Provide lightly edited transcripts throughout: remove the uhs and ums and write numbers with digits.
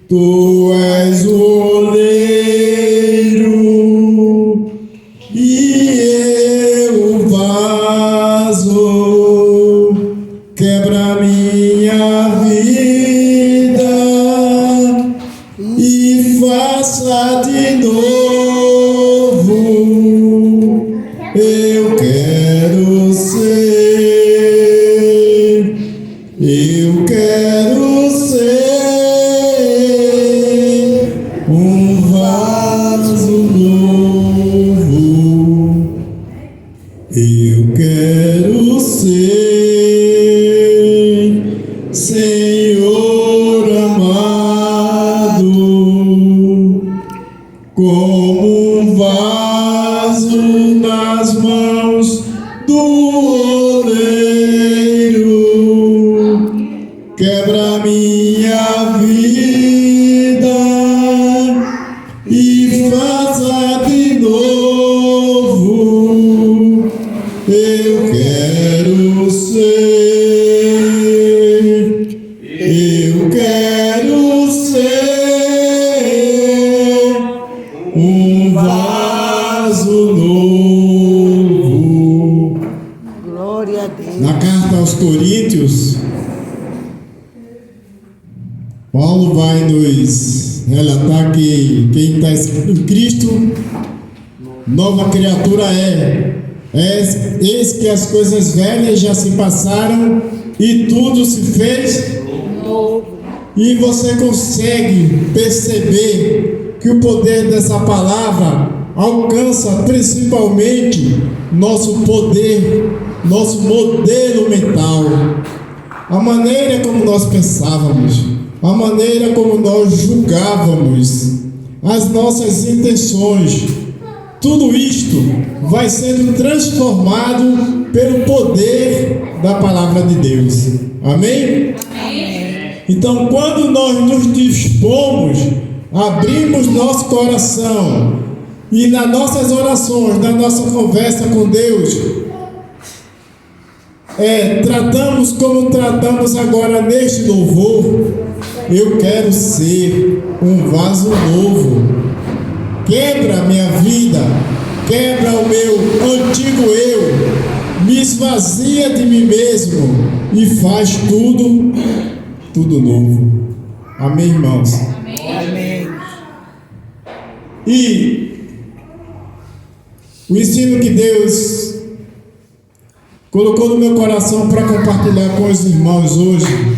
Tu és o oleiro e eu o vaso, quebra minha vida e faça de novo. Eu quero ser, eu quero ser um vaso novo. Eu quero ser, Senhor amado, como um vaso nas mãos do oleiro. Quebra minha vida e faça de novo. Eu quero ser, eu quero ser um vaso novo. Glória a Deus. Na carta aos Coríntios, Paulo vai nos relatar que quem está em Cristo, nova criatura é. Eis que as coisas velhas já se passaram e tudo se fez Novo. E você consegue perceber que o poder dessa palavra alcança principalmente nosso poder, nosso modelo mental, a maneira como nós pensávamos, a maneira como nós julgávamos, as nossas intenções. Tudo isto vai sendo transformado pelo poder da palavra de Deus. Amém? Então, quando nós nos dispomos, abrimos nosso coração e nas nossas orações, na nossa conversa com Deus, tratamos como tratamos agora neste louvor. Eu quero ser um vaso novo. Quebra minha vida, quebra o meu antigo eu, me esvazia de mim mesmo e faz tudo novo. Amém, irmãos? Amém. E o ensino que Deus colocou no meu coração para compartilhar com os irmãos hoje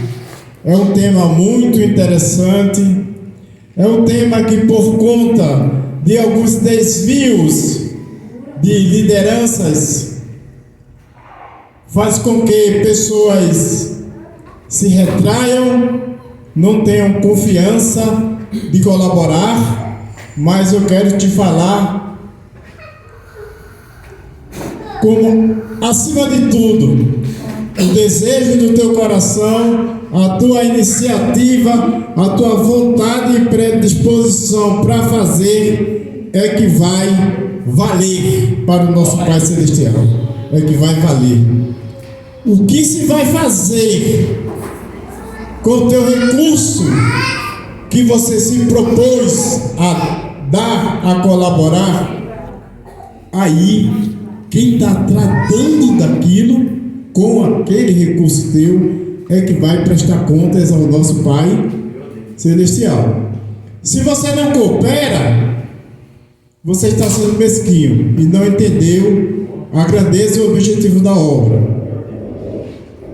é um tema muito interessante. É um tema que, por conta de alguns desvios de lideranças, faz com que pessoas se retraiam, não tenham confiança de colaborar. Mas eu quero te falar como, acima de tudo, o desejo do teu coração, a tua iniciativa, a tua vontade e predisposição para fazer é que vai valer para o nosso Pai Celestial. É que vai valer. O que se vai fazer com o teu recurso que você se propôs a dar, a colaborar? Aí, quem está tratando daquilo com aquele recurso teu é que vai prestar contas ao nosso Pai Celestial. Se você não coopera, você está sendo mesquinho e não entendeu a grandeza e o objetivo da obra.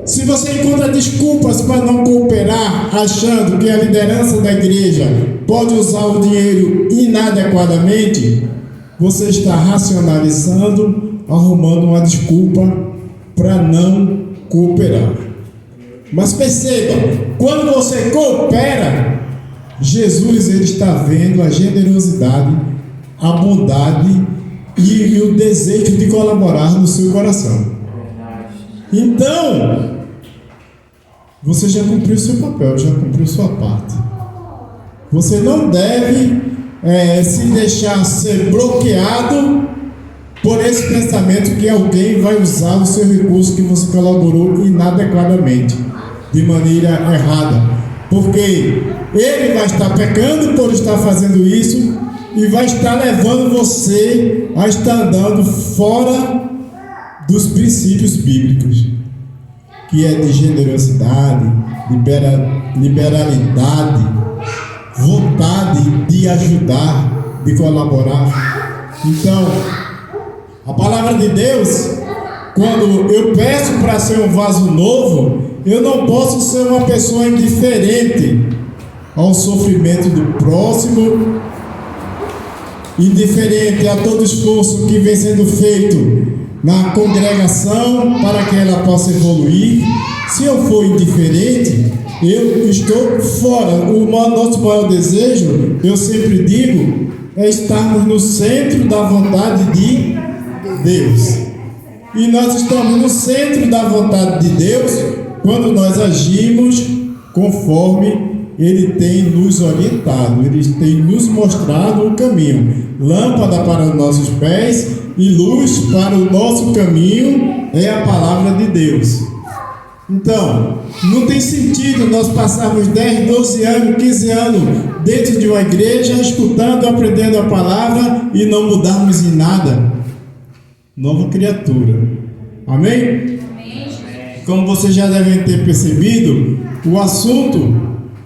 Se você encontra desculpas para não cooperar, achando que a liderança da igreja pode usar o dinheiro inadequadamente, você está racionalizando, arrumando uma desculpa para não cooperar. Mas perceba, quando você coopera, Jesus ele está vendo a generosidade, a bondade e o desejo de colaborar no seu coração. Então, você já cumpriu seu papel, já cumpriu sua parte. Você não deve se deixar ser bloqueado por esse pensamento que alguém vai usar o seu recurso que você colaborou inadequadamente. de maneira errada, porque ele vai estar pecando por estar fazendo isso e vai estar levando você a estar andando fora dos princípios bíblicos, que é de generosidade, liberalidade, vontade de ajudar, de colaborar. Então, a palavra de Deus, quando eu peço para ser um vaso novo, eu não posso ser uma pessoa indiferente ao sofrimento do próximo, indiferente a todo esforço que vem sendo feito na congregação para que ela possa evoluir. Se eu for indiferente, eu estou fora. O nosso maior desejo, eu sempre digo, é estarmos no centro da vontade de Deus. E nós estamos no centro da vontade de Deus quando nós agimos conforme Ele tem nos orientado, Ele tem nos mostrado o caminho. Lâmpada para os nossos pés e luz para o nosso caminho é a palavra de Deus. Então, não tem sentido nós passarmos 10, 12 anos, 15 anos dentro de uma igreja, escutando, aprendendo a palavra e não mudarmos em nada. Nova criatura. Amém? Como vocês já devem ter percebido, o assunto,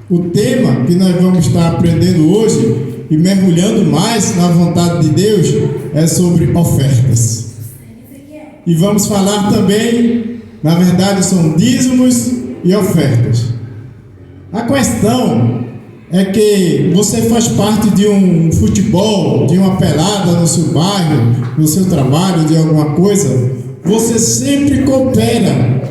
o tema que nós vamos estar aprendendo hoje e mergulhando mais na vontade de Deus é sobre ofertas. E vamos falar também, na verdade, são dízimos e ofertas. A questão é que você faz parte de um futebol, de uma pelada no seu bairro, no seu trabalho, de alguma coisa, você sempre coopera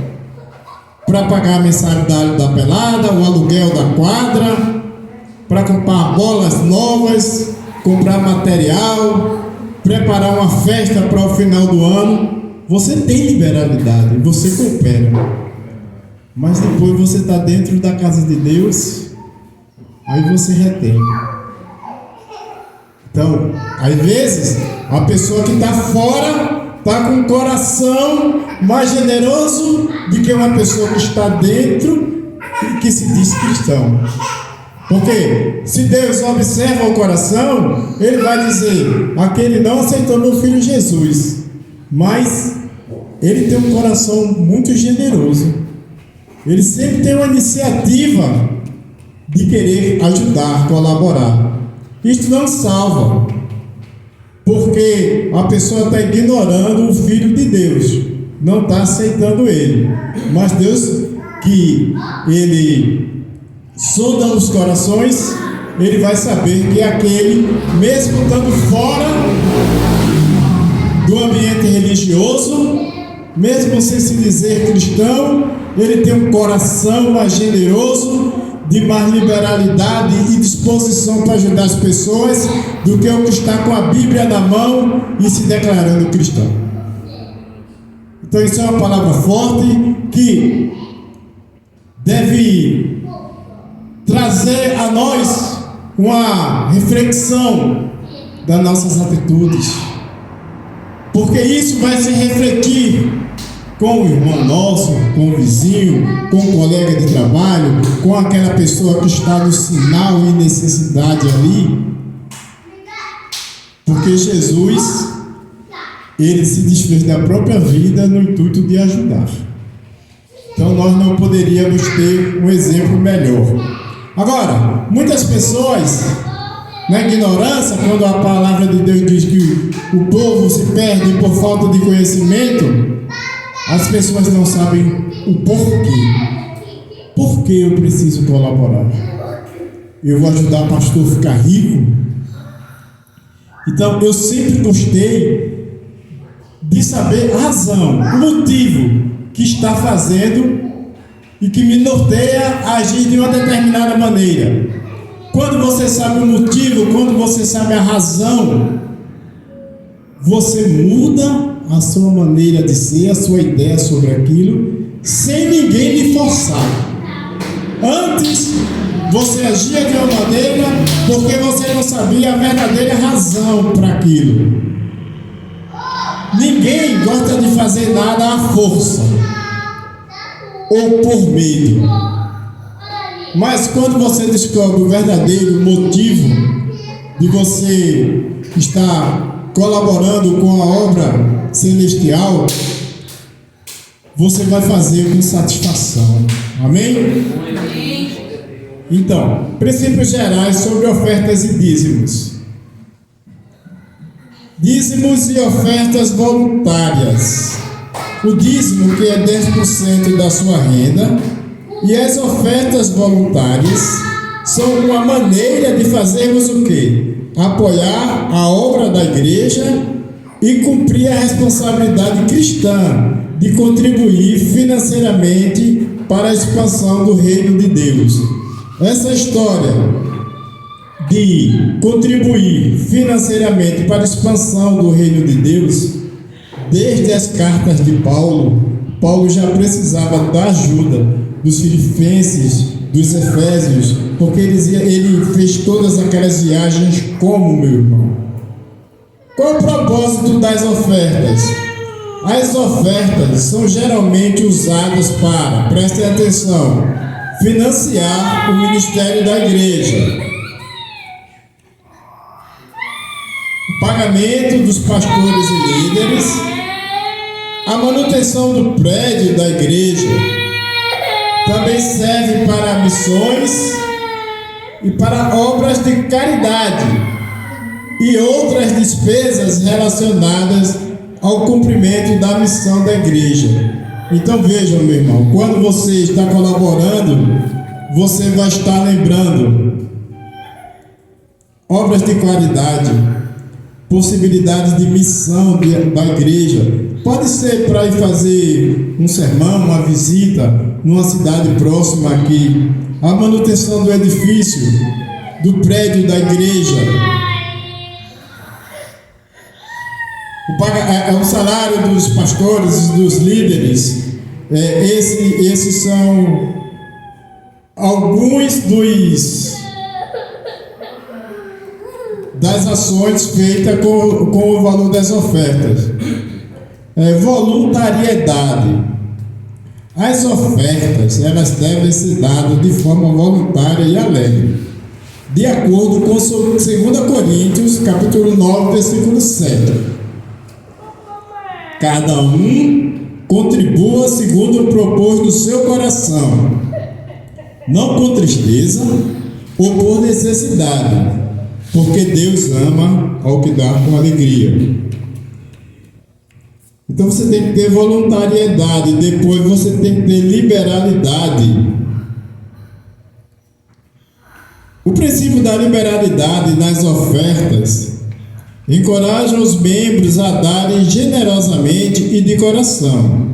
para pagar a mensalidade da pelada, o aluguel da quadra, para comprar bolas novas, comprar material, preparar uma festa para o final do ano. Você tem liberalidade, você coopera. Mas depois você está dentro da casa de Deus, aí você retém. Então, às vezes, a pessoa que está fora está com um coração mais generoso do que uma pessoa que está dentro e que se diz cristão. Porque se Deus observa o coração, Ele vai dizer: aquele não aceitou meu filho Jesus, mas ele tem um coração muito generoso. Ele sempre tem uma iniciativa de querer ajudar, colaborar. Isto não salva, porque a pessoa está ignorando o Filho de Deus, não está aceitando Ele. Mas Deus, que Ele sonda os corações, Ele vai saber que aquele, mesmo estando fora do ambiente religioso, mesmo sem se dizer cristão, ele tem um coração mais generoso, de mais liberalidade e disposição para ajudar as pessoas do que o que está com a Bíblia na mão e se declarando cristão. Então isso é uma palavra forte que deve trazer a nós uma reflexão das nossas atitudes, porque isso vai se refletir com o irmão nosso, com o vizinho, com o colega de trabalho, com aquela pessoa que está no sinal e necessidade ali. Porque Jesus, Ele se desfez da própria vida no intuito de ajudar. Então nós não poderíamos ter um exemplo melhor. Agora, muitas pessoas, na ignorância, quando a palavra de Deus diz que o povo se perde por falta de conhecimento, as pessoas não sabem o porquê. Por que eu preciso colaborar? Eu vou ajudar o pastor a ficar rico? Então, eu sempre gostei de saber a razão, o motivo que está fazendo e que me norteia a agir de uma determinada maneira. Quando você sabe o motivo, quando você sabe a razão, você muda a sua maneira de ser, a sua ideia sobre aquilo, sem ninguém lhe forçar. Antes, você agia de uma maneira porque você não sabia a verdadeira razão para aquilo. Ninguém gosta de fazer nada à força. ou por medo. Mas quando você descobre o verdadeiro motivo de você estar colaborando com a obra celestial, você vai fazer com satisfação. Amém? Então, princípios gerais sobre ofertas e dízimos. Dízimos e ofertas voluntárias. O dízimo, que é 10% da sua renda, e as ofertas voluntárias são uma maneira de fazermos o quê? Apoiar a obra da igreja e cumprir a responsabilidade cristã de contribuir financeiramente para a expansão do reino de Deus. Essa história de contribuir financeiramente para a expansão do reino de Deus, desde as cartas de Paulo já precisava da ajuda dos filipenses, dos efésios, porque ele fez todas aquelas viagens como, meu irmão. Qual é o propósito das ofertas? As ofertas são geralmente usadas para, prestem atenção, financiar o ministério da igreja, o pagamento dos pastores e líderes, a manutenção do prédio da igreja, também serve para missões e para obras de caridade e outras despesas relacionadas ao cumprimento da missão da igreja. Então vejam, meu irmão, quando você está colaborando, você vai estar lembrando obras de caridade, possibilidades de missão da igreja. Pode ser para ir fazer um sermão, uma visita numa cidade próxima aqui, a manutenção do edifício, do prédio da igreja, o salário dos pastores, dos líderes. Esses são alguns das ações feitas com o valor das ofertas. Voluntariedade. As ofertas, elas devem ser dadas de forma voluntária e alegre, de acordo com 2 Coríntios, capítulo 9, versículo 7. Cada um contribua segundo o propósito do seu coração, não com tristeza ou por necessidade, porque Deus ama ao que dá com alegria. Então você tem que ter voluntariedade, depois você tem que ter liberalidade. O princípio da liberalidade nas ofertas encoraja os membros a darem generosamente e de coração.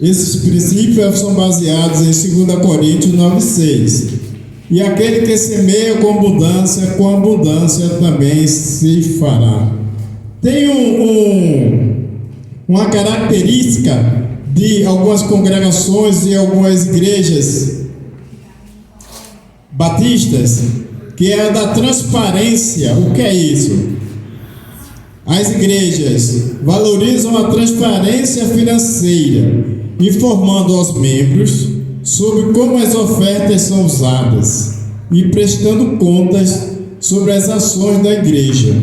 Esses princípios são baseados em 2 Coríntios 9,6. E aquele que semeia com abundância também se fará. Tem uma característica de algumas congregações e algumas igrejas batistas, que é a da transparência. O que é isso? As igrejas valorizam a transparência financeira, informando aos membros sobre como as ofertas são usadas e prestando contas sobre as ações da igreja.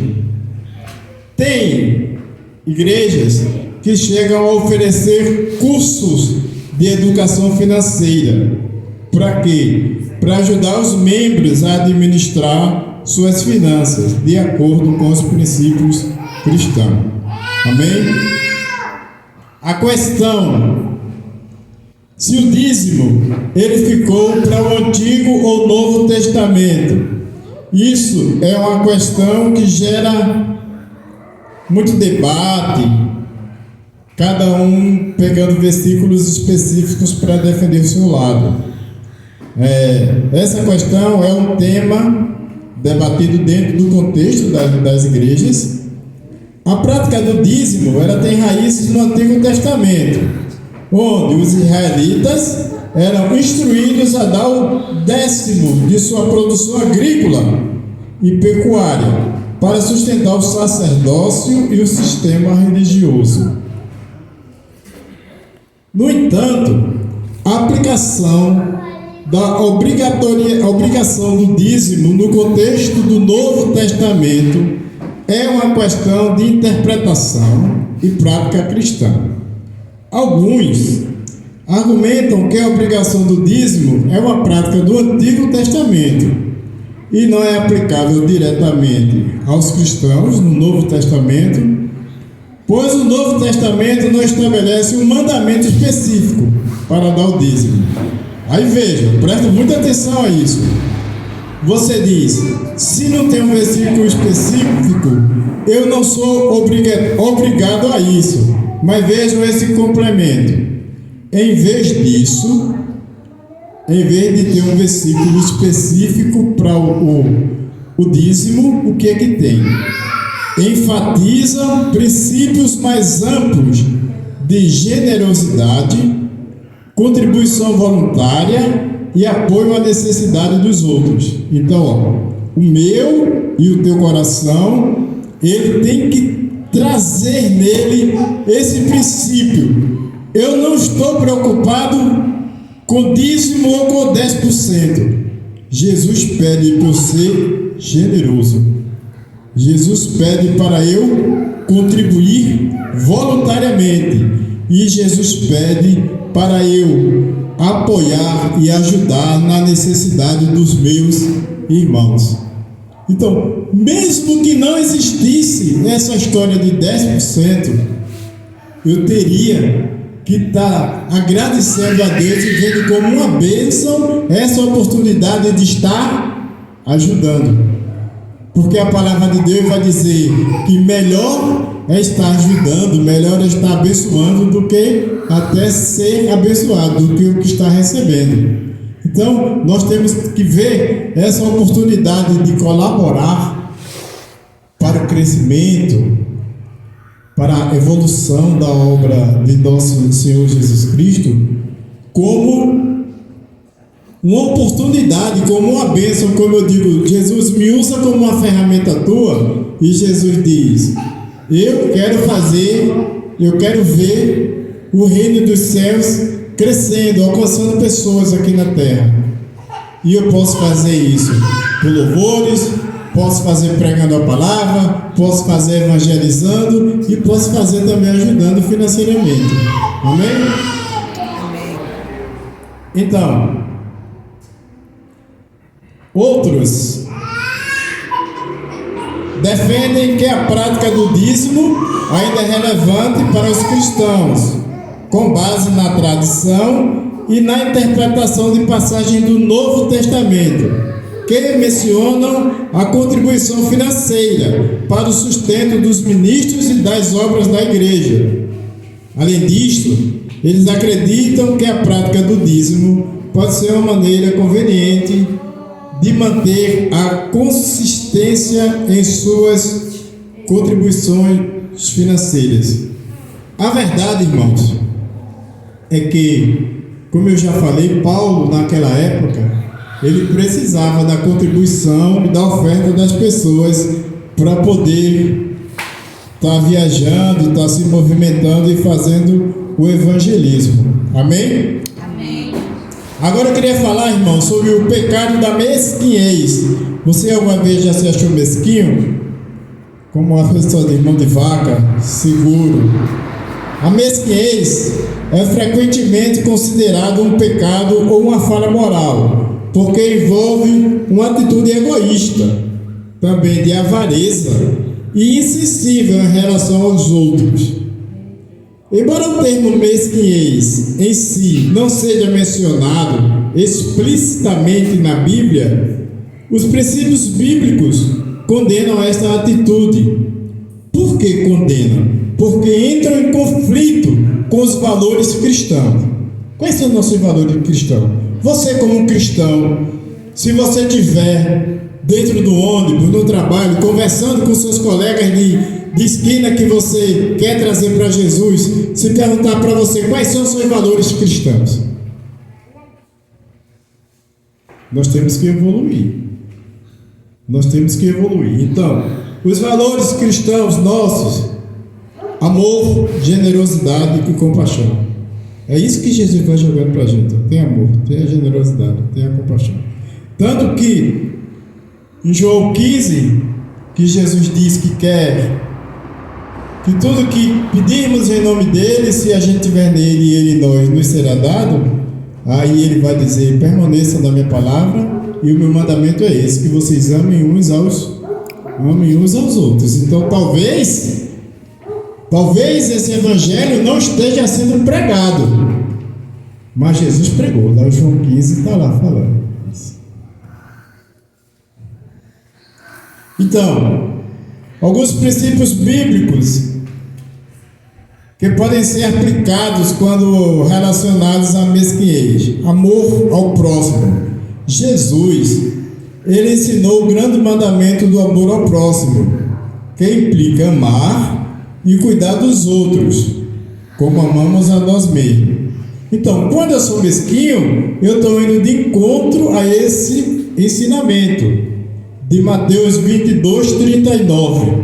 Tem igrejas que chegam a oferecer cursos de educação financeira. Para quê? Para ajudar os membros a administrar suas finanças de acordo com os princípios cristãos. Amém? A questão: se o dízimo ele ficou para o Antigo ou Novo Testamento? Isso é uma questão que gera muito debate, cada um pegando versículos específicos para defender o seu lado. Essa questão é um tema debatido dentro do contexto das igrejas. A prática do dízimo, ela tem raízes no Antigo Testamento, onde os israelitas eram instruídos a dar o 10º de sua produção agrícola e pecuária para sustentar o sacerdócio e o sistema religioso. No entanto, A aplicação da obrigação do dízimo no contexto do Novo Testamento é uma questão de interpretação e prática cristã. Alguns argumentam que a obrigação do dízimo é uma prática do Antigo Testamento e não é aplicável diretamente aos cristãos no Novo Testamento, pois o Novo Testamento não estabelece um mandamento específico para dar o dízimo. Aí veja, presta muita atenção a isso. Você diz, se não tem um versículo específico, eu não sou obrigado a isso. Mas vejam esse complemento. Em vez disso, em vez de ter um versículo específico para o dízimo, o que é que tem? Enfatiza princípios mais amplos de generosidade, contribuição voluntária e apoio à necessidade dos outros. Então, o meu e o teu coração, ele tem que trazer nele esse princípio. Eu não estou preocupado com dízimo ou com 10%. Jesus pede para eu ser generoso. Jesus pede para eu contribuir voluntariamente. E Jesus pede para eu apoiar e ajudar na necessidade dos meus irmãos. Então, mesmo que não existisse essa história de 10%, eu teria que estar agradecendo a Deus e vendo como uma bênção essa oportunidade de estar ajudando. Porque a palavra de Deus vai dizer que melhor é estar ajudando, melhor é estar abençoando do que até ser abençoado, do que o que está recebendo. Então, nós temos que ver essa oportunidade de colaborar para o crescimento, para a evolução da obra de nosso Senhor Jesus Cristo, como uma oportunidade, como uma bênção. Como eu digo, Jesus me usa como uma ferramenta tua, e Jesus diz, eu quero ver o reino dos céus crescendo, alcançando pessoas aqui na terra. E eu posso fazer isso por louvores, posso fazer pregando a palavra, posso fazer evangelizando e posso fazer também ajudando financeiramente. Amém? Amém. Então, outros defendem que a prática do dízimo ainda é relevante para os cristãos, com base na tradição e na interpretação de passagens do Novo Testamento, que mencionam a contribuição financeira para o sustento dos ministros e das obras da igreja. Além disto, eles acreditam que a prática do dízimo pode ser uma maneira conveniente de manter a consistência em suas contribuições financeiras. A verdade, irmãos, é que, como eu já falei, Paulo, naquela época, ele precisava da contribuição e da oferta das pessoas para poder estar viajando, estar se movimentando e fazendo o evangelismo. Amém? Agora eu queria falar, irmão, sobre o pecado da mesquinhez. Você alguma vez já se achou mesquinho? Como uma pessoa de mão de vaca, seguro. A mesquinhez é frequentemente considerado um pecado ou uma falha moral, porque envolve uma atitude egoísta, também de avareza e insensível em relação aos outros. Embora o termo mesquinhez em si não seja mencionado explicitamente na Bíblia, os princípios bíblicos condenam esta atitude. Por que condenam? Porque entram em conflito com os valores cristãos. Quais são os nossos valores cristãos? Você, como um cristão, se você estiver dentro do ônibus, no trabalho, conversando com seus colegas de esquina que você quer trazer para Jesus, se perguntar para você quais são os seus valores cristãos, nós temos que evoluir. Nós temos que evoluir. Então, os valores cristãos nossos: amor, generosidade e compaixão. É isso que Jesus vai jogando para a gente. Tem amor, tem a generosidade, tem a compaixão. Tanto que em João 15, que Jesus diz que quer que tudo que pedirmos em nome dele, se a gente tiver nele e ele em nós, nos será dado. Aí ele vai dizer: permaneçam na minha palavra, e o meu mandamento é esse, que vocês amem uns aos outros. Então talvez esse evangelho não esteja sendo pregado, mas Jesus pregou. Lá em João 15 está lá falando isso. Então, alguns princípios bíblicos que podem ser aplicados quando relacionados à mesquinhez. Amor ao próximo. Jesus, ele ensinou o grande mandamento do amor ao próximo, que implica amar e cuidar dos outros, como amamos a nós mesmos. Então, quando eu sou mesquinho, eu estou indo de encontro a esse ensinamento de Mateus 22:39.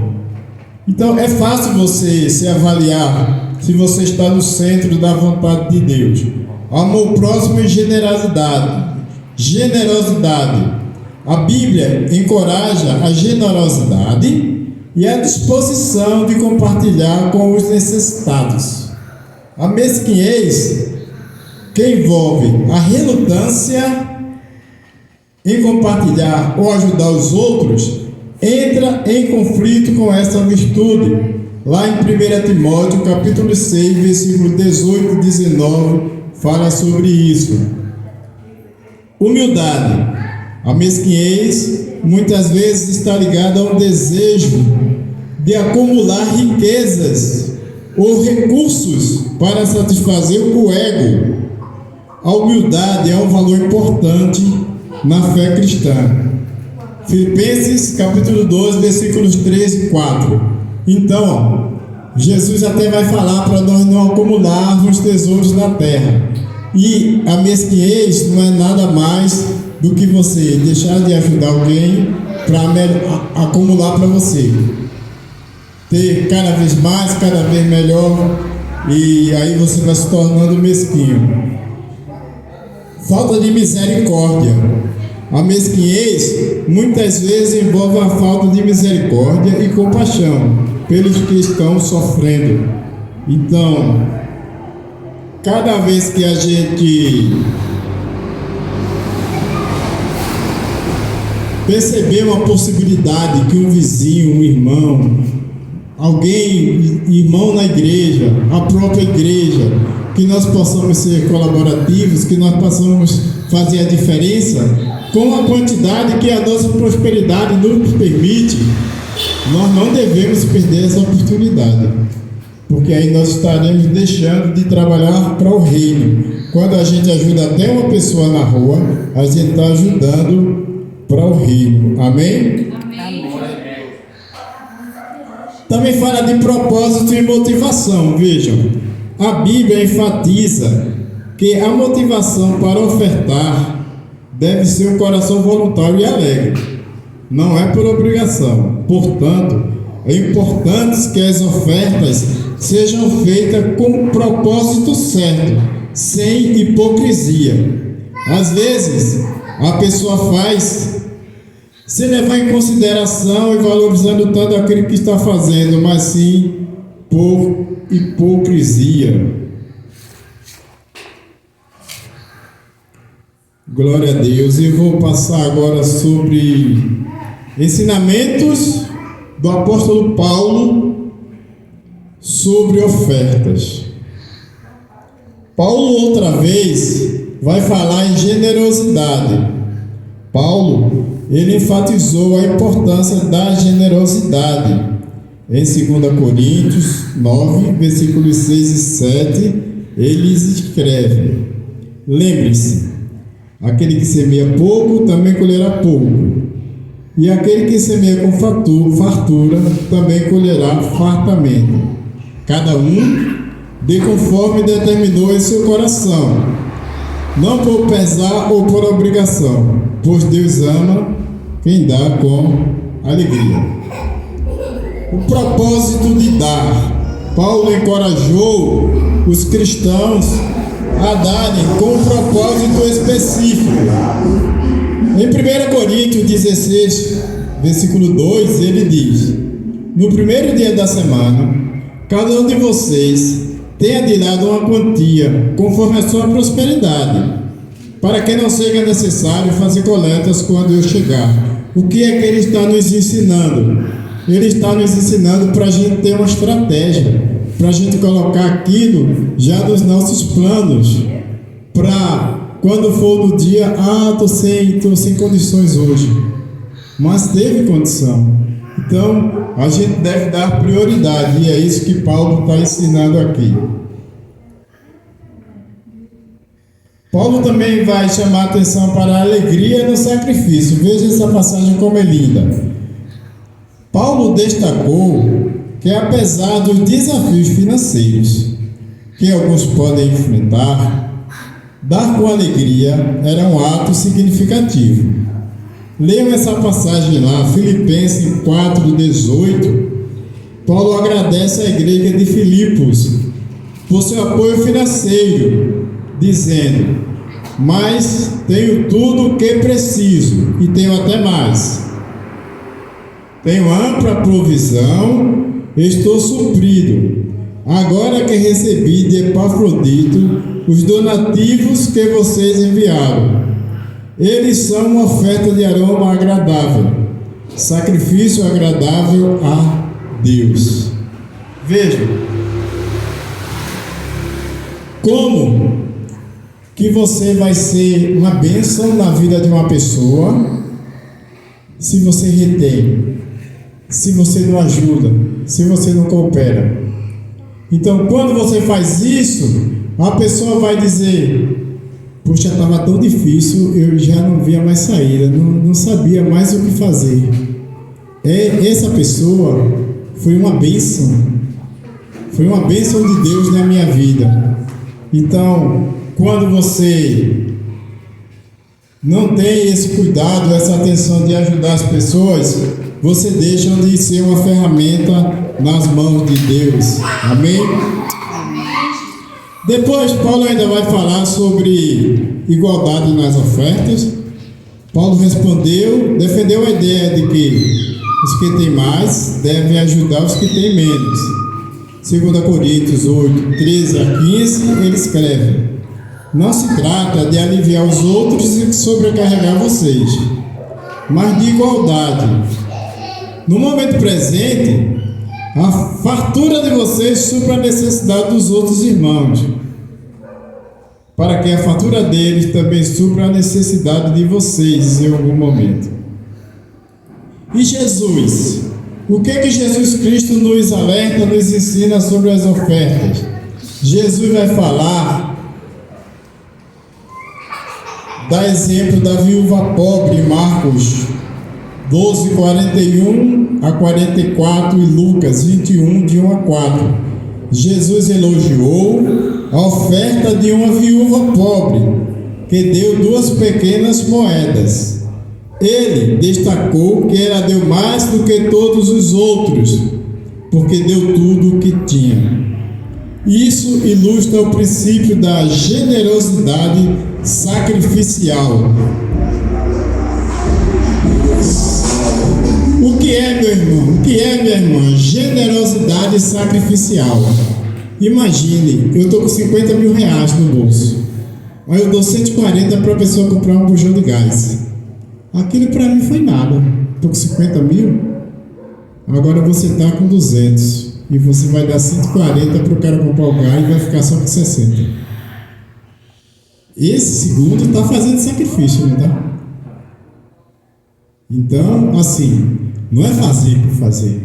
Então, é fácil você se avaliar se você está no centro da vontade de Deus. Amor próximo e generosidade. A Bíblia encoraja a generosidade e a disposição de compartilhar com os necessitados. A mesquinhez, que envolve a relutância em compartilhar ou ajudar os outros, entra em conflito com essa virtude. Lá em 1 Timóteo, capítulo 6, versículo 18 e 19, fala sobre isso. Humildade. A mesquinhez muitas vezes está ligada a um desejo de acumular riquezas ou recursos para satisfazer o ego. A humildade é um valor importante na fé cristã. Filipenses capítulo 12, versículos 3 e 4. Então, Jesus até vai falar para nós não acumularmos tesouros na terra. E a mesquinhez não é nada mais do que você deixar de ajudar alguém para acumular para você. Ter cada vez mais, cada vez melhor, e aí você vai se tornando mesquinho. Falta de misericórdia. A mesquinhez muitas vezes envolve a falta de misericórdia e compaixão pelos que estão sofrendo. Então, cada vez que a gente perceber uma possibilidade que um vizinho, um irmão, alguém, irmão na igreja, a própria igreja, que nós possamos ser colaborativos, que nós possamos fazer a diferença com a quantidade que a nossa prosperidade nos permite, nós não devemos perder essa oportunidade, porque aí nós estaremos deixando de trabalhar para o reino. Quando a gente ajuda até uma pessoa na rua, a gente está ajudando para o reino. Amém? Amém. Também fala de propósito e motivação. Vejam, a Bíblia enfatiza que a motivação para ofertar deve ser um coração voluntário e alegre, não é por obrigação. Portanto, é importante que as ofertas sejam feitas com o propósito certo, sem hipocrisia. Às vezes, a pessoa faz sem levar em consideração e valorizando tanto aquilo que está fazendo, mas sim por hipocrisia. Glória a Deus. E vou passar agora sobre ensinamentos do apóstolo Paulo sobre ofertas. Paulo outra vez vai falar em generosidade. Paulo, ele enfatizou a importância da generosidade. Em 2 Coríntios 9, versículos 6 e 7, ele escreve: lembre-se, aquele que semeia pouco também colherá pouco, e aquele que semeia com fartura também colherá fartamente. Cada um dê conforme determinou em seu coração, não por pesar ou por obrigação, pois Deus ama quem dá com alegria. O propósito de dar. Paulo encorajou os cristãos a darem com um propósito específico. Em 1 Coríntios 16, versículo 2, ele diz: no primeiro dia da semana, cada um de vocês tenha tirado uma quantia, conforme a sua prosperidade, para que não seja necessário fazer coletas quando eu chegar. O que é que ele está nos ensinando? Ele está nos ensinando para a gente ter uma estratégia, para a gente colocar aquilo já nos nossos planos, para quando for no dia, estou sem condições hoje, mas teve condição. Então, a gente deve dar prioridade, e é isso que Paulo está ensinando aqui. Paulo também vai chamar a atenção para a alegria no sacrifício. Veja essa passagem como é linda. Paulo destacou que, apesar dos desafios financeiros que alguns podem enfrentar, dar com alegria era um ato significativo. Leiam essa passagem lá, Filipenses 4:18. Paulo agradece à igreja de Filipos por seu apoio financeiro, dizendo: mas tenho tudo o que preciso e tenho até mais. Tenho ampla provisão, estou suprido. Agora que recebi de Epafrodito os donativos que vocês enviaram, eles são uma oferta de aroma agradável, sacrifício agradável a Deus. Vejam como que você vai ser uma bênção na vida de uma pessoa se você retém, se você não ajuda, se você não coopera. Então, quando você faz isso, a pessoa vai dizer: poxa, estava tão difícil, eu já não via mais saída, não sabia mais o que fazer. Essa pessoa foi uma bênção de Deus na minha vida. Então, quando você não tem esse cuidado, essa atenção de ajudar as pessoas, você deixa de ser uma ferramenta nas mãos de Deus. Amém? Depois, Paulo ainda vai falar sobre igualdade nas ofertas. Paulo defendeu a ideia de que os que têm mais devem ajudar os que têm menos. 2 Coríntios 8, 13 a 15, ele escreve: não se trata de aliviar os outros e sobrecarregar vocês, mas de igualdade. No momento presente, a fartura de vocês supra a necessidade dos outros irmãos, para que a fartura deles também supra a necessidade de vocês em algum momento. E Jesus? O que Jesus Cristo nos alerta, nos ensina sobre as ofertas? Jesus vai falar, dá exemplo da viúva pobre, Marcos 12, 41 a 44 e Lucas 21, de 1 a 4. Jesus elogiou a oferta de uma viúva pobre que deu 2 pequenas moedas. Ele destacou que ela deu mais do que todos os outros, porque deu tudo o que tinha. Isso ilustra o princípio da generosidade sacrificial. O que é, meu irmão? O que é, minha irmã? Generosidade sacrificial. Imagine, eu estou com 50 mil reais no bolso. Aí eu dou 140 para a pessoa comprar um bujão de gás. Aquilo para mim foi nada. Estou com 50 mil. Agora você está com 200. E você vai dar 140 para o cara comprar o gás e vai ficar só com 60. Esse segundo está fazendo sacrifício, não está? Então, assim, não é fazer por fazer.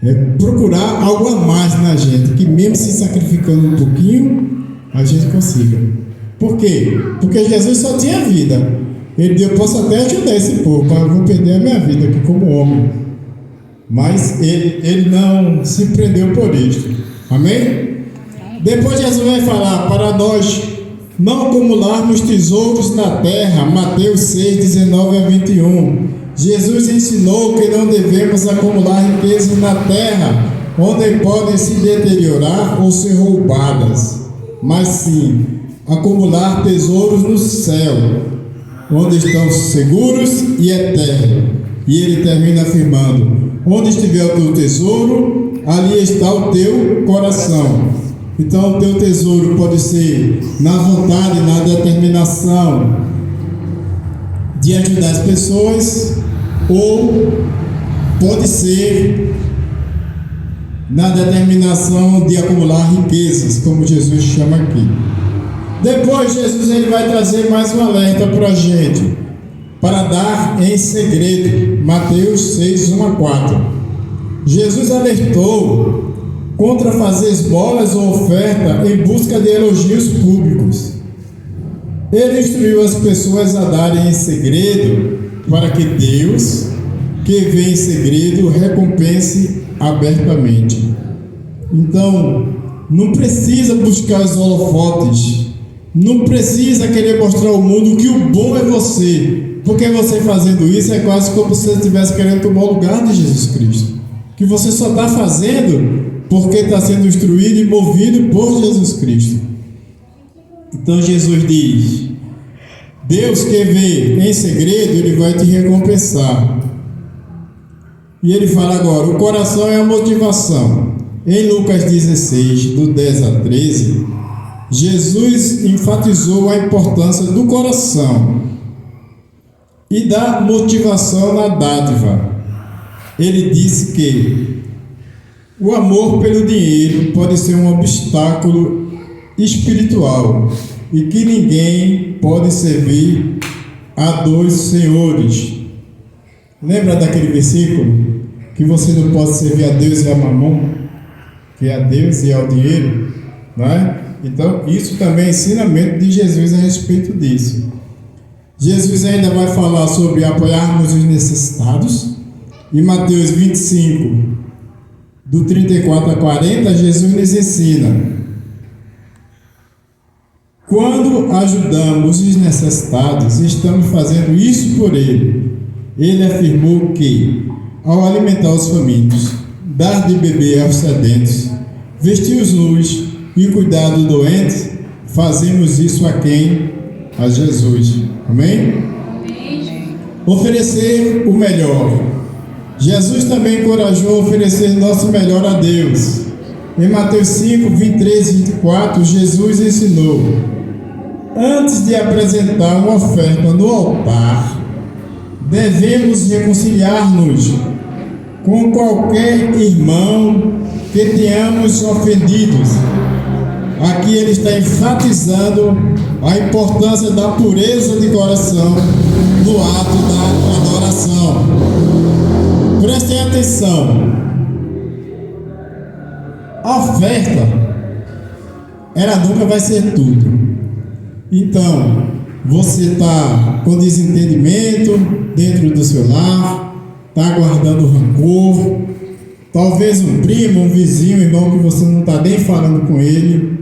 É procurar algo a mais na gente, que mesmo se sacrificando um pouquinho, a gente consiga. Por quê? Porque Jesus só tinha vida. Ele disse: eu posso até ajudar esse povo, mas eu vou perder a minha vida aqui como homem. Mas ele não se prendeu por isto. Amém? Depois Jesus vai falar para nós não acumularmos tesouros na terra. Mateus 6, 19 a 21. Jesus ensinou que não devemos acumular riquezas na terra, onde podem se deteriorar ou ser roubadas, mas sim acumular tesouros no céu, onde estão seguros e eternos. E ele termina afirmando: onde estiver o teu tesouro, ali está o teu coração. Então, o teu tesouro pode ser na vontade, na determinação de ajudar as pessoas, ou pode ser na determinação de acumular riquezas, como Jesus chama aqui. Depois, Jesus ele vai trazer mais um alerta para a gente, para dar em segredo. Mateus 6, 1 a 4. Jesus alertou contra fazer esmolas ou oferta em busca de elogios públicos. Ele instruiu as pessoas a darem em segredo, para que Deus, que vê em segredo, recompense abertamente. Então, não precisa buscar os holofotes, não precisa querer mostrar ao mundo que o bom é você, porque você fazendo isso é quase como se você estivesse querendo tomar o lugar de Jesus Cristo, que você só está fazendo porque está sendo instruído e movido por Jesus Cristo. Então Jesus diz: Deus que vê em segredo, Ele vai te recompensar. E Ele fala agora: o coração é a motivação. Em Lucas 16, do 10 a 13, Jesus enfatizou a importância do coração e da motivação na dádiva. Ele disse que o amor pelo dinheiro pode ser um obstáculo espiritual e que ninguém pode servir a dois senhores. Lembra daquele versículo que você não pode servir a Deus e a Mamon, que é a Deus e ao dinheiro, não é? Então isso também é ensinamento de Jesus a respeito disso. Jesus ainda vai falar sobre apoiarmos os necessitados. Em Mateus 25, do 34 a 40, Jesus nos ensina: quando ajudamos os necessitados, estamos fazendo isso por Ele. Ele afirmou que, ao alimentar os famintos, dar de beber aos sedentos, vestir os nus e cuidar do doente, fazemos isso a quem? A Jesus. Amém? Oferecer o melhor. Jesus também encorajou a oferecer nosso melhor a Deus. Em Mateus 5, 23 e 24, Jesus ensinou: antes de apresentar uma oferta no altar, devemos reconciliar-nos com qualquer irmão que tenhamos ofendidos. Aqui ele está enfatizando a importância da pureza de coração no ato da adoração. Prestem atenção. A oferta, ela nunca vai ser tudo. Então, você está com desentendimento dentro do seu lar, está guardando rancor, talvez um primo, um vizinho, um irmão que você não está nem falando com ele,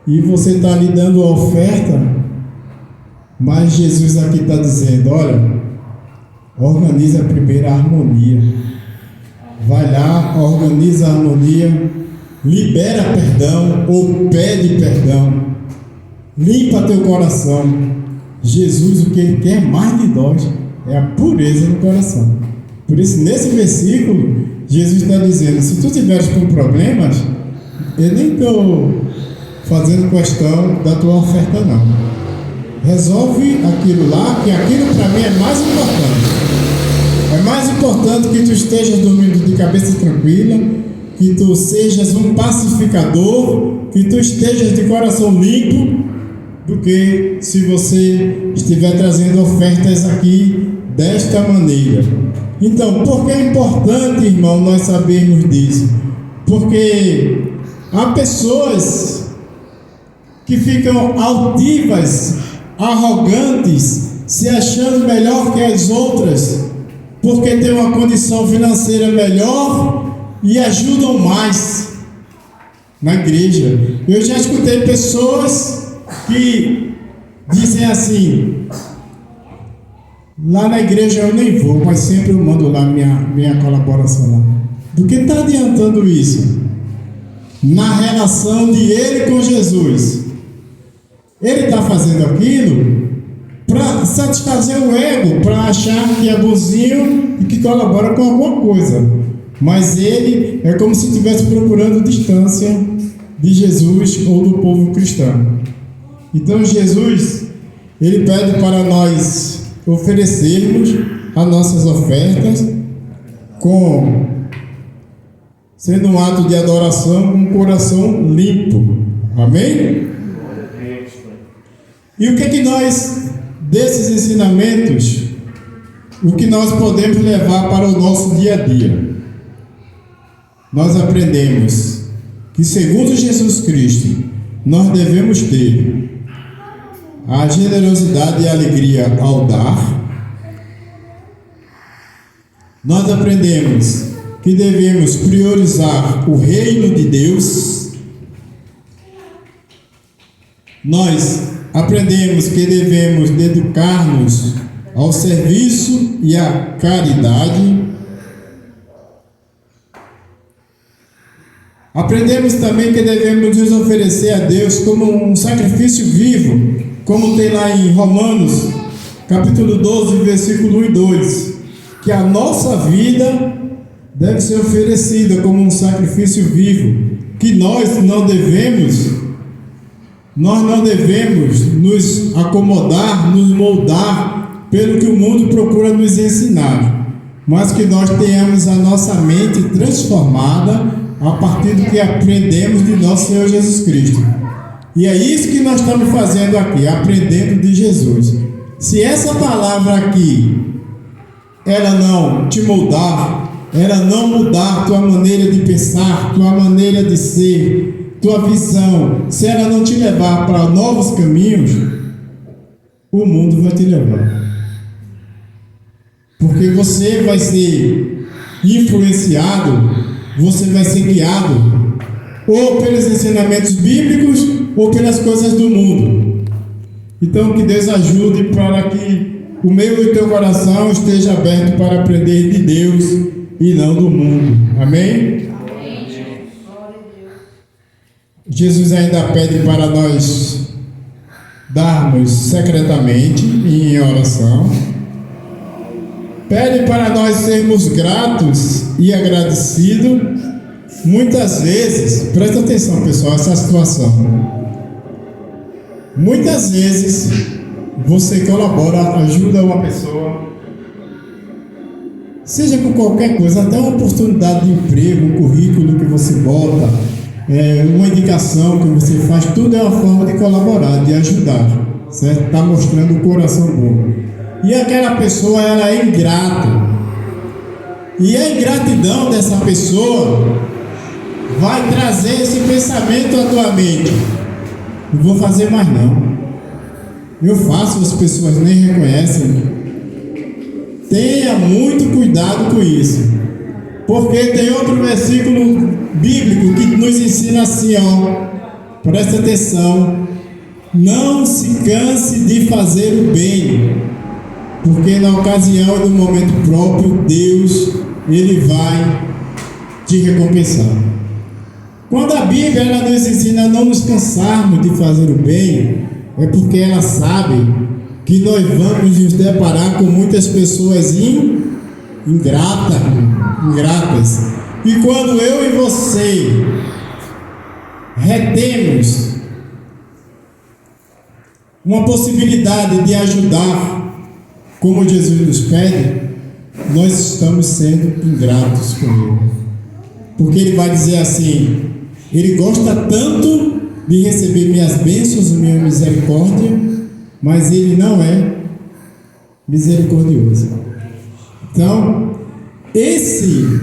e você está lhe dando a oferta, mas Jesus aqui está dizendo: olha, organiza primeiro a harmonia. Vai lá, organiza a harmonia, libera perdão ou pede perdão, limpa teu coração. Jesus, o que Ele quer mais de nós é a pureza no coração. Por isso, nesse versículo, Jesus está dizendo: se tu tiveres com problemas, eu nem estou fazendo questão da tua oferta, não. Resolve aquilo lá, que aquilo para mim é mais importante. É mais importante que tu estejas dormindo de cabeça tranquila, que tu sejas um pacificador, que tu estejas de coração limpo, do que se você estiver trazendo ofertas aqui desta maneira. Então, por que é importante, irmão, nós sabermos disso? Porque há pessoas que ficam altivas, arrogantes, se achando melhor que as outras, porque tem uma condição financeira melhor e ajudam mais na igreja. Eu já escutei pessoas que dizem assim: lá na igreja eu nem vou, mas sempre eu mando lá minha colaboração lá. Do que está adiantando isso? Na relação de ele com Jesus. Ele está fazendo aquilo para satisfazer o ego, para achar que é bonzinho e que colabora com alguma coisa. Mas ele é como se estivesse procurando distância de Jesus ou do povo cristão. Então Jesus, ele pede para nós oferecermos as nossas ofertas sendo um ato de adoração com um coração limpo. Amém? E o que nós, desses ensinamentos, o que nós podemos levar para o nosso dia a dia? Nós aprendemos que, segundo Jesus Cristo, nós devemos ter a generosidade e a alegria ao dar. Nós aprendemos que devemos priorizar o reino de Deus. Nós aprendemos que devemos dedicar-nos ao serviço e à caridade. Aprendemos também que devemos nos oferecer a Deus como um sacrifício vivo, como tem lá em Romanos, capítulo 12, versículo 1 e 2, que a nossa vida deve ser oferecida como um sacrifício vivo, que nós não devemos nos acomodar, nos moldar pelo que o mundo procura nos ensinar, mas que nós tenhamos a nossa mente transformada a partir do que aprendemos de nosso Senhor Jesus Cristo. E é isso que nós estamos fazendo aqui, aprendendo de Jesus. Se essa palavra aqui, ela não te moldar, ela não mudar tua maneira de pensar, tua maneira de ser, tua visão, se ela não te levar para novos caminhos, o mundo vai te levar. Porque você vai ser influenciado, você vai ser guiado ou pelos ensinamentos bíblicos ou pelas coisas do mundo. Então que Deus ajude para que o meio do teu coração esteja aberto para aprender de Deus e não do mundo. Amém? Jesus ainda pede para nós darmos secretamente em oração. Pede para nós sermos gratos e agradecidos. Muitas vezes, presta atenção pessoal, essa situação. Muitas vezes você colabora, ajuda uma pessoa, seja com qualquer coisa, até uma oportunidade de emprego, um currículo que você bota, uma indicação que você faz, tudo é uma forma de colaborar, de ajudar, certo? Está mostrando o coração bom. E aquela pessoa, ela é ingrata. E a ingratidão dessa pessoa vai trazer esse pensamento à tua mente: não vou fazer mais não. Eu faço, as pessoas nem reconhecem. Tenha muito cuidado com isso. Porque tem outro versículo bíblico que nos ensina assim, ó. Presta atenção. Não se canse de fazer o bem, porque na ocasião e no momento próprio, Deus, Ele vai te recompensar. Quando a Bíblia ela nos ensina a não nos cansarmos de fazer o bem, é porque ela sabe que nós vamos nos deparar com muitas pessoas ingratas. E quando eu e você retemos uma possibilidade de ajudar, como Jesus nos pede, nós estamos sendo ingratos com Ele. Porque Ele vai dizer assim: Ele gosta tanto de receber minhas bênçãos e minha misericórdia, mas Ele não é misericordioso. Então, esse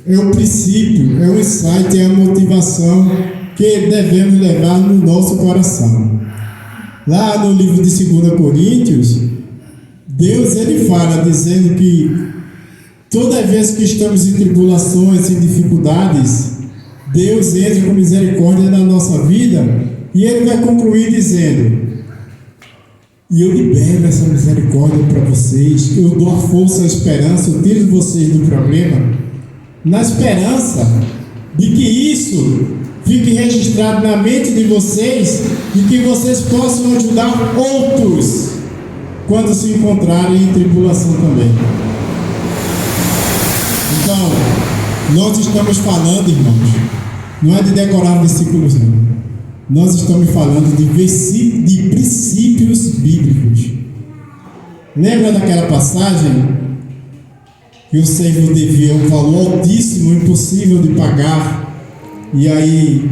é o princípio, é o insight, é a motivação que devemos levar no nosso coração. Lá no livro de 2 Coríntios, Deus ele fala dizendo que toda vez que estamos em tribulações, em dificuldades, Deus entra com misericórdia na nossa vida, e Ele vai concluir dizendo: e eu libero essa misericórdia para vocês, eu dou a força, a esperança, eu tiro vocês do problema, na esperança de que isso fique registrado na mente de vocês e que vocês possam ajudar outros quando se encontrarem em tribulação também. Então, nós estamos falando, irmãos, não é de decorar versículos, não. Nós estamos falando de princípios bíblicos. Lembra daquela passagem que o servo devia um valor altíssimo, impossível de pagar, e aí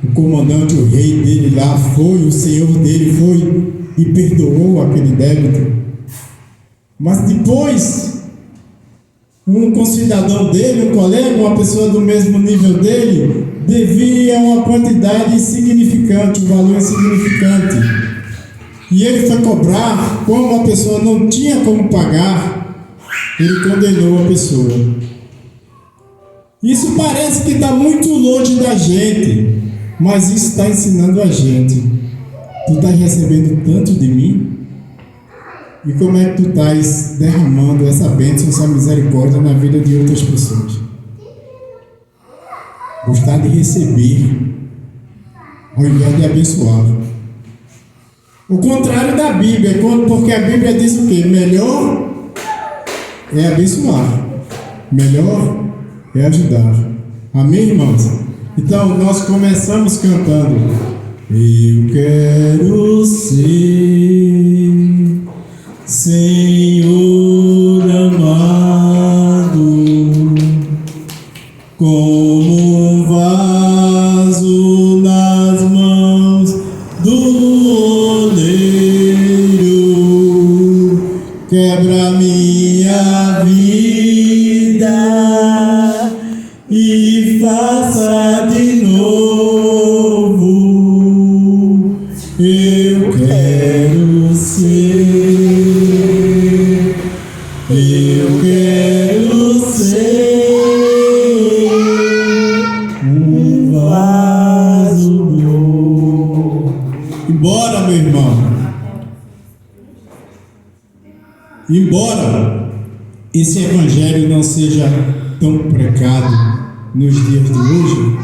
o comandante, o rei dele lá foi, o senhor dele foi e perdoou aquele débito? Mas depois, um concidadão dele, um colega, uma pessoa do mesmo nível dele, devia uma quantidade insignificante, um valor insignificante. E ele foi cobrar, como a pessoa não tinha como pagar, ele condenou a pessoa. Isso parece que está muito longe da gente, mas isso está ensinando a gente. Tu estás recebendo tanto de mim? E como é que tu estás derramando essa bênção, essa misericórdia na vida de outras pessoas? Gostar de receber, ao invés de abençoar. O contrário da Bíblia, porque a Bíblia diz o quê? Melhor é abençoar, melhor é ajudar. Amém, irmãos? Então, nós começamos cantando: eu quero ser Senhor amado, como um vaso nas mãos do oleiro, quebra minha vida e faça de novo. Eu quero ser, eu quero ser um vaso novo. Embora, meu irmão, embora esse evangelho não seja tão pregado nos dias de hoje,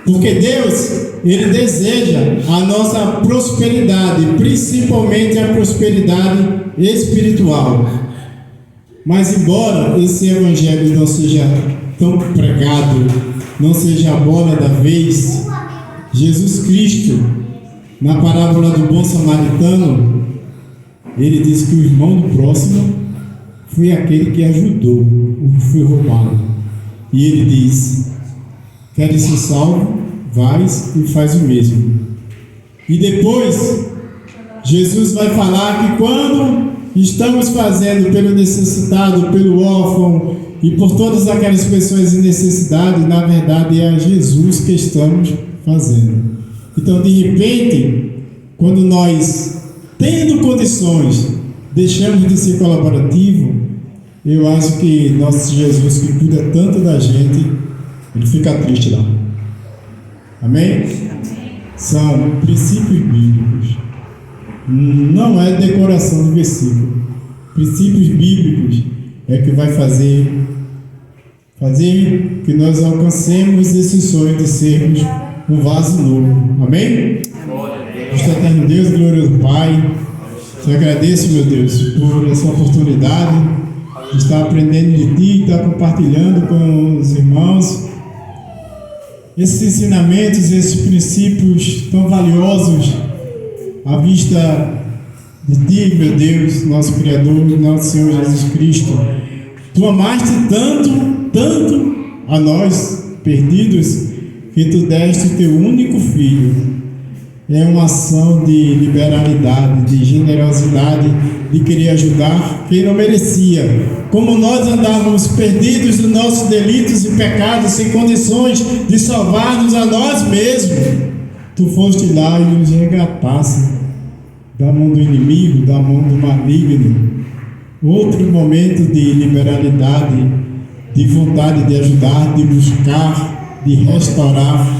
porque Deus, Ele deseja a nossa prosperidade, principalmente a prosperidade espiritual. Mas embora esse evangelho não seja tão pregado, não seja a bola da vez, Jesus Cristo, na parábola do bom samaritano, Ele diz que o irmão do próximo foi aquele que ajudou o que foi roubado. E Ele diz: queres ser salvo? Vais e faz o mesmo. E depois, Jesus vai falar que quando estamos fazendo pelo necessitado, pelo órfão e por todas aquelas pessoas em necessidade, na verdade é a Jesus que estamos fazendo. Então, de repente, quando nós, tendo condições, deixamos de ser colaborativo, eu acho que nosso Jesus, que cuida tanto da gente, Ele fica triste lá. Amém? São princípios bíblicos. Não é decoração do versículo. Princípios bíblicos é que vai fazer que nós alcancemos esse sonho de sermos um vaso novo. Amém? Cristo eterno Deus, glorioso Pai, te agradeço, meu Deus, por essa oportunidade de estar aprendendo de Ti e estar compartilhando com os irmãos esses ensinamentos, esses princípios tão valiosos à vista de Ti, meu Deus, nosso Criador, nosso Senhor Jesus Cristo. Tu amaste tanto a nós, perdidos, que Tu deste Teu único Filho. É uma ação de liberalidade, de generosidade, de querer ajudar quem não merecia. Como nós andávamos perdidos nos nossos delitos e pecados, sem condições de salvar-nos a nós mesmos, Tu foste lá e nos resgataste da mão do inimigo, da mão do maligno. Outro momento de liberalidade, de vontade de ajudar, de buscar, de restaurar.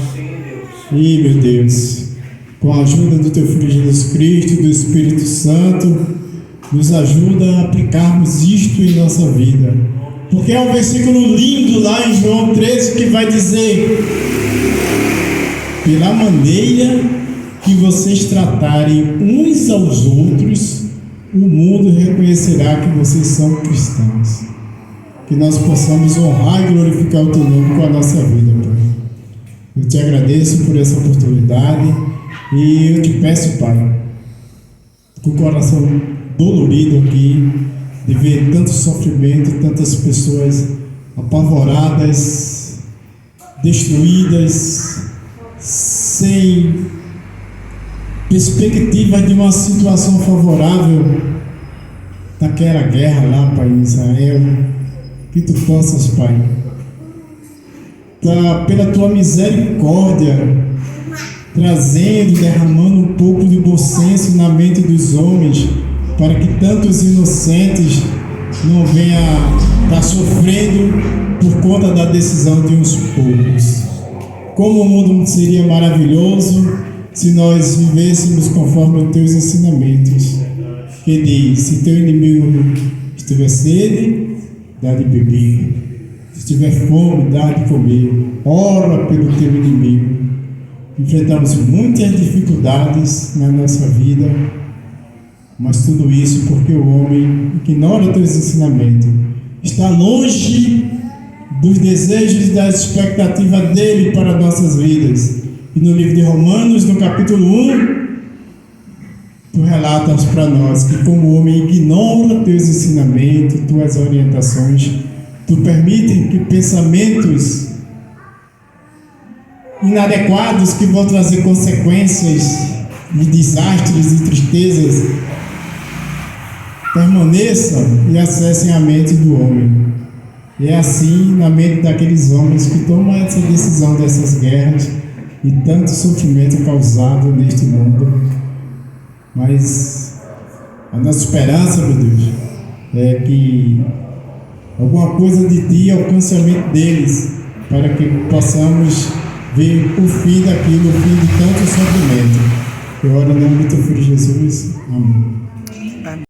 E, meu Deus, com a ajuda do Teu Filho Jesus Cristo, do Espírito Santo, nos ajuda a aplicarmos isto em nossa vida. Porque é um versículo lindo lá em João 13 que vai dizer: pela maneira que vocês tratarem uns aos outros, o mundo reconhecerá que vocês são cristãos. Que nós possamos honrar e glorificar o teu nome com a nossa vida, Pai. Eu te agradeço por essa oportunidade e eu te peço, Pai, com o coração dolorido aqui, de ver tanto sofrimento, tantas pessoas apavoradas, destruídas, sem perspectiva de uma situação favorável daquela guerra lá, Pai, em Israel. Que tu possas, Pai, pela tua misericórdia, trazendo, derramando um pouco de bom senso na mente dos homens, para que tantos inocentes não venham estar sofrendo por conta da decisão de uns poucos. Como o mundo seria maravilhoso se nós vivêssemos conforme os teus ensinamentos, que diz: se teu inimigo estiver sede, dá de beber, se tiver fome, dá de comer, ora pelo teu inimigo. Enfrentamos muitas dificuldades na nossa vida, mas tudo isso porque o homem ignora teus ensinamentos, está longe dos desejos e das expectativas dele para nossas vidas. E no livro de Romanos, no capítulo 1, tu relatas para nós que como o homem ignora teus ensinamentos, tuas orientações, tu permite que pensamentos inadequados que vão trazer consequências de desastres e tristezas permaneçam e acessem a mente do homem. E é assim na mente daqueles homens que tomam essa decisão dessas guerras e tanto sofrimento causado neste mundo. Mas a nossa esperança, meu Deus, é que alguma coisa de ti alcance a mente deles, para que possamos ver o fim daquilo, o fim de tanto sofrimento. Eu oro em nome do teu Filho Jesus. Amém.